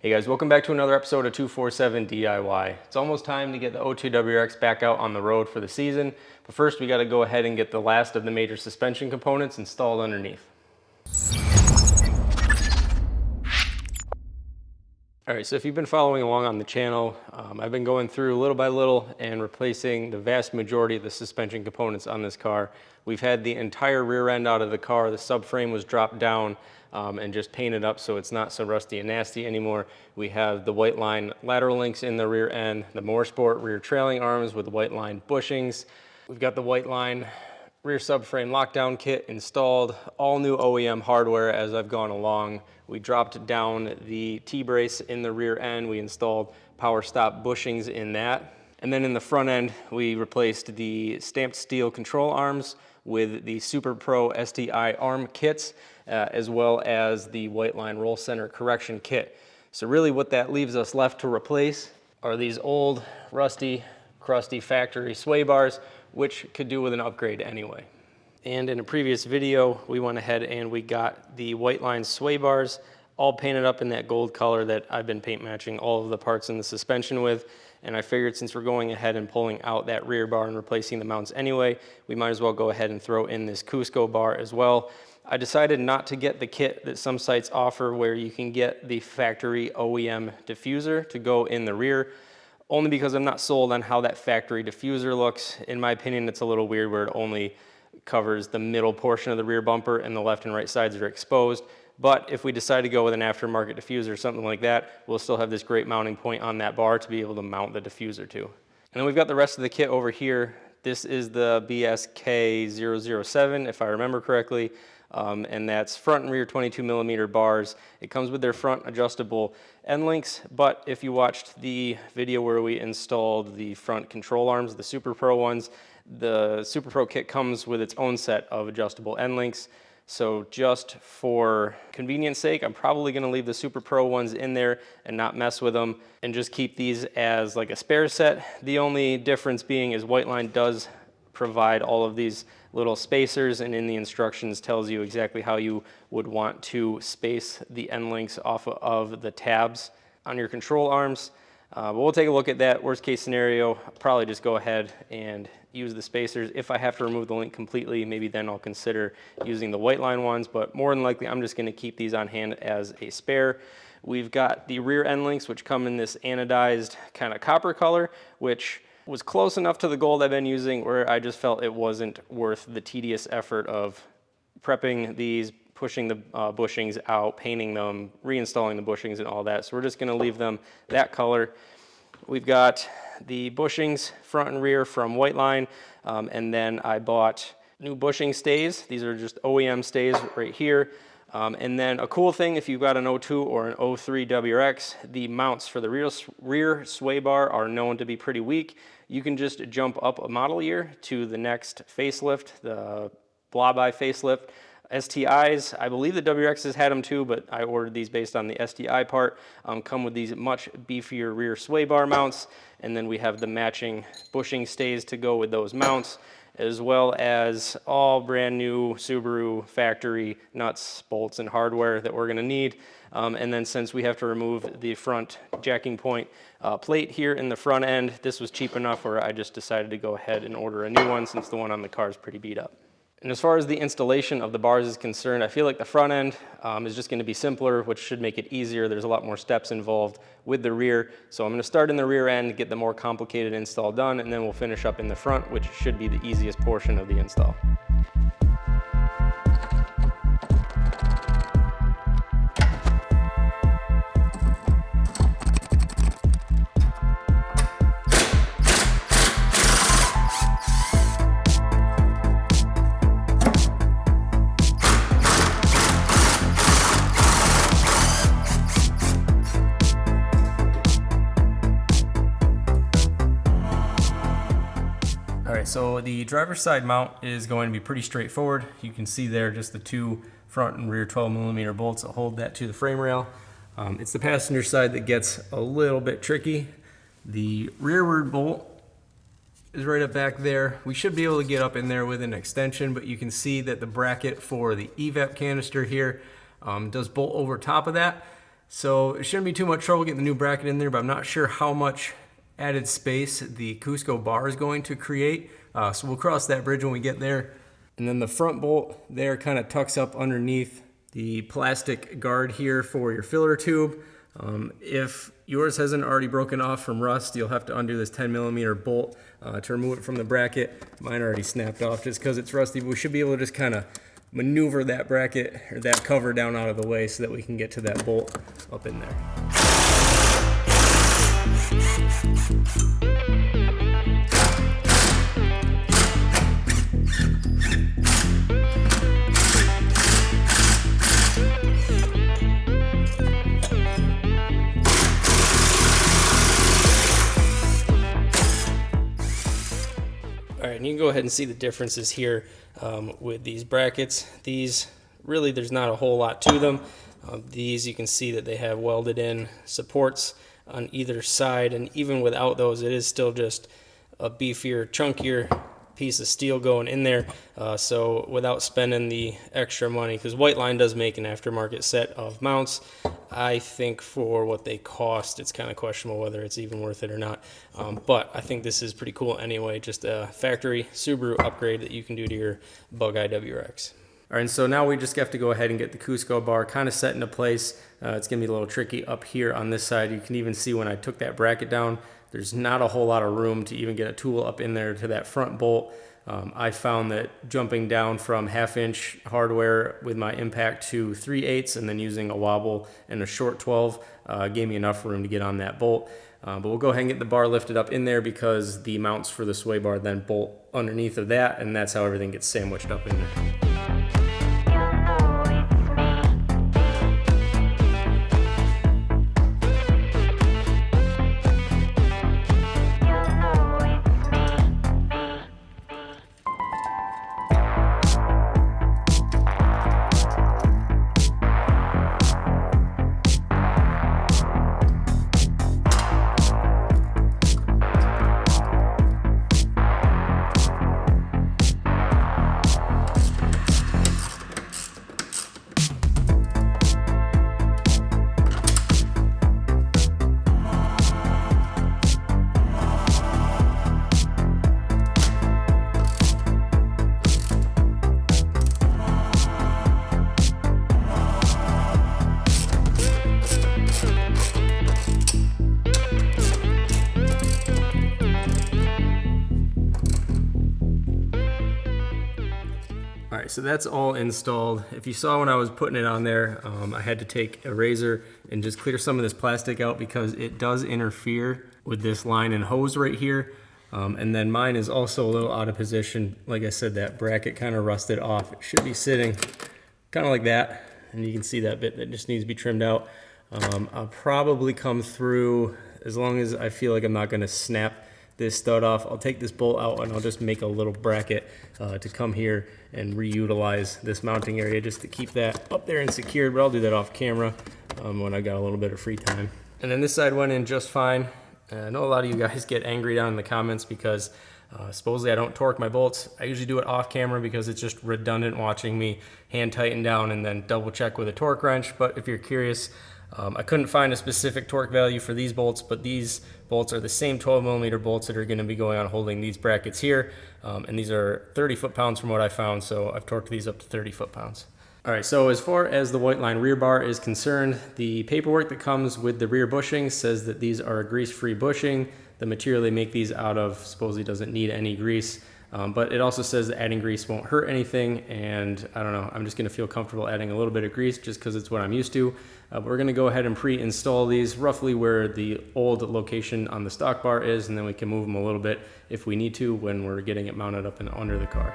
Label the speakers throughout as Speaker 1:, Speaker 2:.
Speaker 1: Hey guys, welcome back to another episode of 247 DIY. It's almost time to get the O2 WRX back out on the road for the season, but first we got to go ahead and get the last of the major suspension components installed underneath. Alright, so if you've been following along on the channel, I've been going through little by little and replacing the vast majority of the suspension components on this car. We've had the entire rear end out of the car, the subframe was dropped down and just painted up so it's not so rusty and nasty anymore. We have the Whiteline lateral links in the rear end, the More Sport rear trailing arms with Whiteline bushings. We've got the Whiteline rear subframe lockdown kit installed, all new OEM hardware as I've gone along. We dropped down the T-brace in the rear end. We installed power stop bushings in that. And then in the front end, we replaced the stamped steel control arms with the Super Pro STI arm kits, as well as the Whiteline roll center correction kit. So really what that leaves us left to replace are these old, rusty, crusty factory sway bars, which could do with an upgrade anyway. And in a previous video, we went ahead and we got the Whiteline sway bars all painted up in that gold color that I've been paint matching all of the parts in the suspension with. And I figured since we're going ahead and pulling out that rear bar and replacing the mounts anyway, we might as well go ahead and throw in this Cusco bar as well. I decided not to get the kit that some sites offer where you can get the factory OEM diffuser to go in the rear, only because I'm not sold on how that factory diffuser looks. In my opinion, it's a little weird where it only covers the middle portion of the rear bumper and the left and right sides are exposed. But if we decide to go with an aftermarket diffuser or something like that, we'll still have this great mounting point on that bar to be able to mount the diffuser to. And then we've got the rest of the kit over here. This is the BSK007, if I remember correctly. And that's front and rear 22mm bars. It comes with their front adjustable Endlinks, but if you watched the video where we installed the front control arms, the Super Pro ones, the Super Pro kit comes with its own set of adjustable Endlinks. So just for convenience sake, I'm probably going to leave the Super Pro ones in there and not mess with them and just keep these as like a spare set. The only difference being is Whiteline does provide all of these little spacers, and in the instructions tells you exactly how you would want to space the Endlinks off of the tabs on your control arms. But we'll take a look at that. Worst case scenario, I'll probably just go ahead and use the spacers. If I have to remove the link completely, maybe then I'll consider using the Whiteline ones, but more than likely I'm just going to keep these on hand as a spare. We've got the rear Endlinks, which come in this anodized kind of copper color, which was close enough to the gold I've been using where I just felt it wasn't worth the tedious effort of prepping these, pushing the bushings out, painting them, reinstalling the bushings and all that. So we're just going to leave them that color. We've got the bushings front and rear from Whiteline, and then I bought new bushing stays. These are just OEM stays right here. And then a cool thing, if you've got an O2 or an 03 WRX, the mounts for the rear sway bar are known to be pretty weak. You can just jump up a model year to the next facelift, the Blob-Eye facelift. STIs, I believe the WRXs had them too, but I ordered these based on the STI part. Come with these much beefier rear sway bar mounts, and then we have the matching bushing stays to go with those mounts, as well as all brand new Subaru factory nuts, bolts, and hardware that we're going to need. And then since we have to remove the front jacking point plate here in the front end, this was cheap enough where I just decided to go ahead and order a new one since the one on the car is pretty beat up. And as far as the installation of the bars is concerned, I feel like the front end is just going to be simpler, which should make it easier. There's a lot more steps involved with the rear. So I'm going to start in the rear end, get the more complicated install done, and then we'll finish up in the front, which should be the easiest portion of the install. Alright, so the driver's side mount is going to be pretty straightforward. You can see there just the two front and rear 12mm bolts that hold that to the frame rail. It's the passenger side that gets a little bit tricky. The rearward bolt is right up back there. We should be able to get up in there with an extension, but you can see that the bracket for the evap canister here does bolt over top of that. So it shouldn't be too much trouble getting the new bracket in there, but I'm not sure how much added space the Cusco bar is going to create. So we'll cross that bridge when we get there. And then the front bolt there kind of tucks up underneath the plastic guard here for your filler tube. If yours hasn't already broken off from rust, you'll have to undo this 10mm bolt to remove it from the bracket. Mine already snapped off just because it's rusty, but we should be able to just kind of maneuver that bracket or that cover down out of the way so that we can get to that bolt up in there. All right, and you can go ahead and see the differences here with these brackets. These, really, there's not a whole lot to them. These, you can see that they have welded in supports on either side, and even without those, it is still just a beefier, chunkier piece of steel going in there. So without spending the extra money, because Whiteline does make an aftermarket set of mounts, I think for what they cost, it's kind of questionable whether it's even worth it or not. But I think this is pretty cool anyway, just a factory Subaru upgrade that you can do to your Bug-Eye WRX. All right, and so now we just have to go ahead and get the Cusco bar kind of set into place. It's gonna be a little tricky up here on this side. You can even see when I took that bracket down, there's not a whole lot of room to even get a tool up in there to that front bolt. I found that jumping down from 1/2-inch hardware with my impact to 3/8 and then using a wobble and a short 12 gave me enough room to get on that bolt. But we'll go ahead and get the bar lifted up in there because the mounts for the sway bar then bolt underneath of that, and that's how everything gets sandwiched up in there. So that's all installed. If you saw when I was putting it on there, I had to take a razor and just clear some of this plastic out because it does interfere with this line and hose right here. And then mine is also a little out of position. Like I said, that bracket kind of rusted off. It should be sitting kind of like that. And you can see that bit that just needs to be trimmed out. I'll probably come through, as long as I feel like I'm not gonna snap this stud off, I'll take this bolt out and I'll just make a little bracket to come here and reutilize this mounting area just to keep that up there and secured, but I'll do that off camera when I got a little bit of free time. And then this side went in just fine. I know a lot of you guys get angry down in the comments because supposedly I don't torque my bolts. I usually do it off camera because it's just redundant watching me hand tighten down and then double check with a torque wrench. But if you're curious, I couldn't find a specific torque value for these bolts, but these bolts are the same 12mm bolts that are going to be going on holding these brackets here. And these are 30 foot-pounds from what I found, so I've torqued these up to 30 foot-pounds. All right, so as far as the Whiteline rear bar is concerned, the paperwork that comes with the rear bushing says that these are a grease-free bushing. The material they make these out of supposedly doesn't need any grease. But it also says that adding grease won't hurt anything, and I don't know, I'm just gonna feel comfortable adding a little bit of grease just because it's what I'm used to. But we're gonna go ahead and pre-install these roughly where the old location on the stock bar is, and then we can move them a little bit if we need to when we're getting it mounted up and under the car.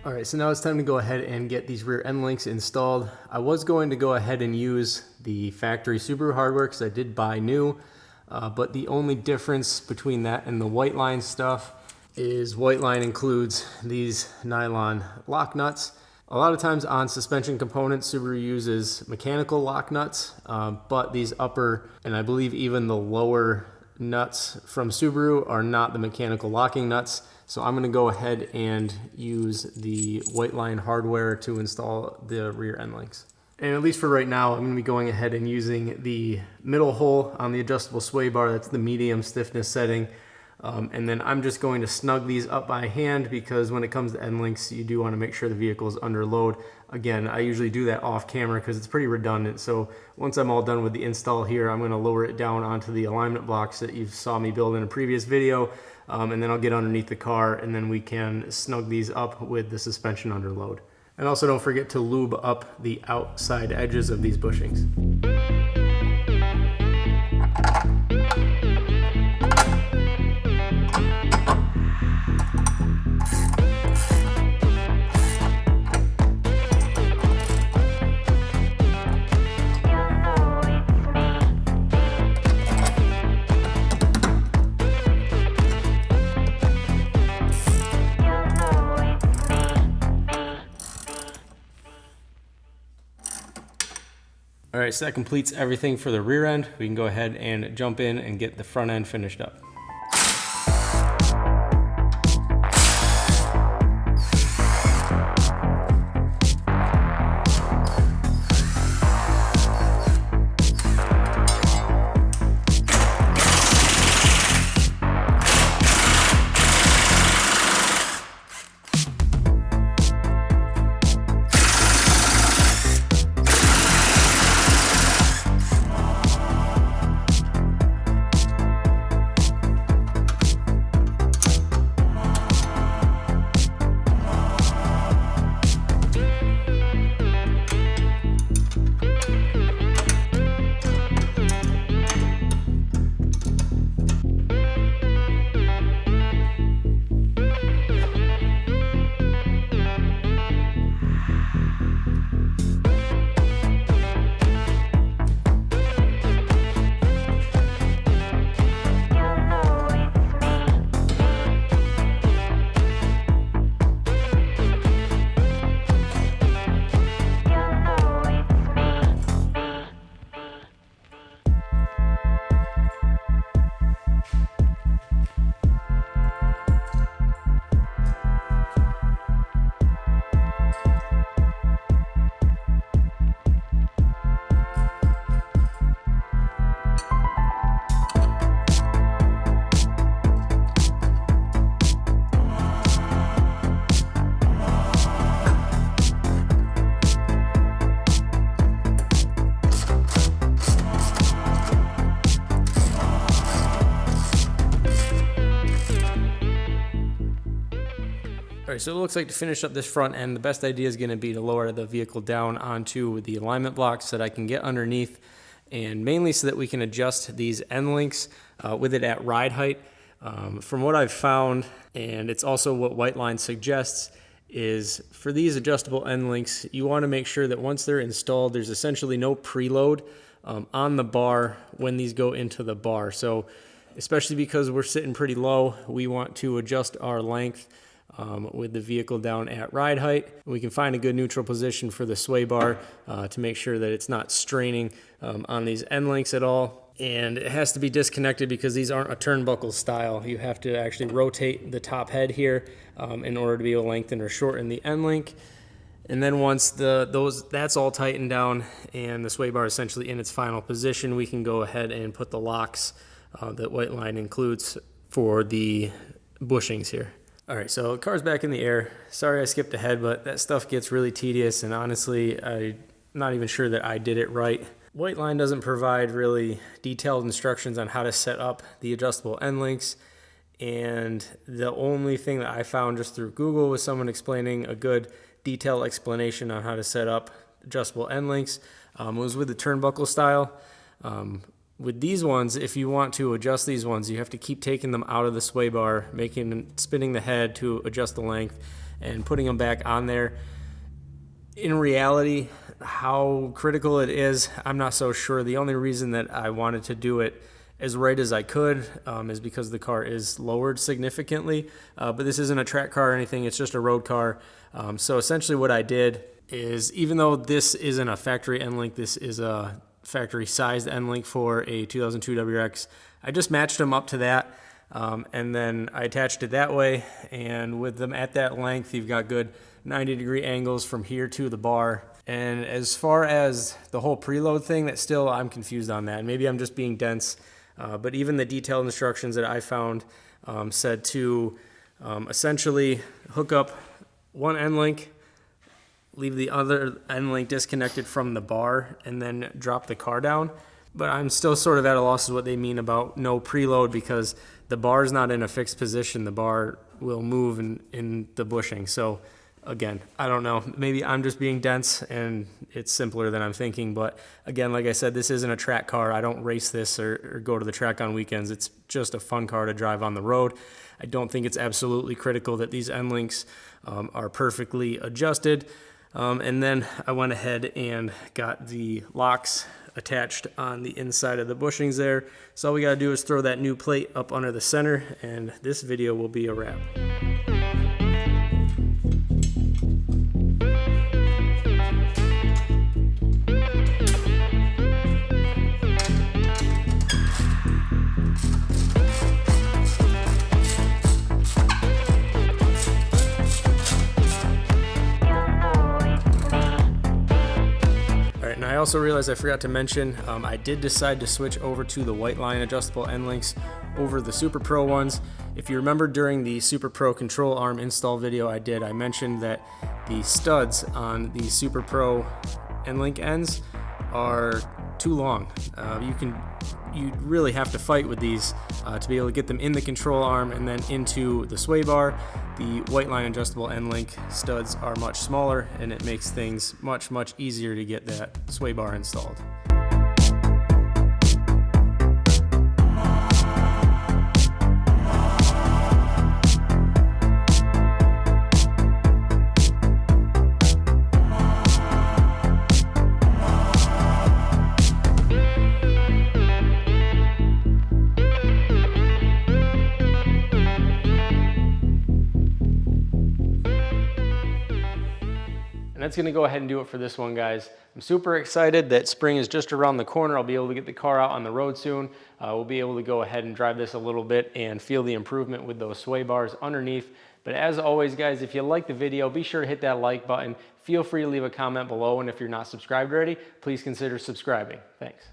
Speaker 1: All right, so now it's time to go ahead and get these rear end links installed. I was going to go ahead and use the factory Subaru hardware because I did buy new, but the only difference between that and the Whiteline stuff is Whiteline includes these nylon lock nuts. A lot of times on suspension components, Subaru uses mechanical lock nuts, but these upper and I believe even the lower nuts from Subaru are not the mechanical locking nuts. So I'm gonna go ahead and use the Whiteline hardware to install the rear end links. And at least for right now, I'm gonna be going ahead and using the middle hole on the adjustable sway bar. That's the medium stiffness setting. And then I'm just going to snug these up by hand because when it comes to end links, you do wanna make sure the vehicle is under load. Again, I usually do that off camera because it's pretty redundant. So once I'm all done with the install here, I'm gonna lower it down onto the alignment blocks that you saw me build in a previous video. And then I'll get underneath the car and then we can snug these up with the suspension under load. And also don't forget to lube up the outside edges of these bushings. All right, so that completes everything for the rear end. We can go ahead and jump in and get the front end finished up. All right, so it looks like to finish up this front end, the best idea is gonna be to lower the vehicle down onto the alignment blocks so that I can get underneath, and mainly so that we can adjust these end links with it at ride height. From what I've found, and it's also what Whiteline suggests, is for these adjustable end links, you wanna make sure that once they're installed, there's essentially no preload on the bar when these go into the bar. So especially because we're sitting pretty low, we want to adjust our length with the vehicle down at ride height. We can find a good neutral position for the sway bar to make sure that it's not straining on these end links at all. And it has to be disconnected because these aren't a turnbuckle style. You have to actually rotate the top head here in order to be able to lengthen or shorten the end link. And then once that's all tightened down and the sway bar is essentially in its final position, we can go ahead and put the locks that Whiteline includes for the bushings here. All right, so the car's back in the air. Sorry I skipped ahead, but that stuff gets really tedious, and honestly, I'm not even sure that I did it right. Whiteline doesn't provide really detailed instructions on how to set up the adjustable end links, and the only thing that I found just through Google was someone explaining a good detailed explanation on how to set up adjustable end links. It was with the turnbuckle style. With these ones, if you want to adjust these ones, you have to keep taking them out of the sway bar, spinning the head to adjust the length, and putting them back on there. In reality, how critical it is, I'm not so sure. The only reason that I wanted to do it as right as I could is because the car is lowered significantly, but this isn't a track car or anything, it's just a road car. So essentially what I did is, even though this isn't a factory Endlink, this is a factory sized Endlink for a 2002 WRX, I just matched them up to that, and then I attached it that way, and with them at that length, you've got good 90-degree angles from here to the bar. And as far as the whole preload thing, that still, I'm confused on that. Maybe I'm just being dense, but even the detailed instructions that I found said to essentially hook up one Endlink, leave the other Endlink disconnected from the bar, and then drop the car down. But I'm still sort of at a loss as what they mean about no preload, because the bar is not in a fixed position. The bar will move in the bushing. So again, I don't know. Maybe I'm just being dense and it's simpler than I'm thinking. But again, like I said, this isn't a track car. I don't race this or go to the track on weekends. It's just a fun car to drive on the road. I don't think it's absolutely critical that these Endlinks are perfectly adjusted. And then I went ahead and got the locks attached on the inside of the bushings there. So all we gotta do is throw that new plate up under the center, and this video will be a wrap. I also realized I forgot to mention, I did decide to switch over to the Whiteline adjustable Endlinks over the Super Pro ones. If you remember during the Super Pro control arm install video I mentioned that the studs on the Super Pro Endlink ends are too long. You really have to fight with these to be able to get them in the control arm and then into the sway bar. The Whiteline adjustable Endlink studs are much smaller, and it makes things much easier to get that sway bar installed. And that's going to go ahead and do it for this one, guys. I'm super excited that spring is just around the corner. I'll be able to get the car out on the road soon. We'll be able to go ahead and drive this a little bit and feel the improvement with those sway bars underneath. But as always, guys, if you like the video, be sure to hit that like button. Feel free to leave a comment below, and if you're not subscribed already, please consider subscribing. Thanks.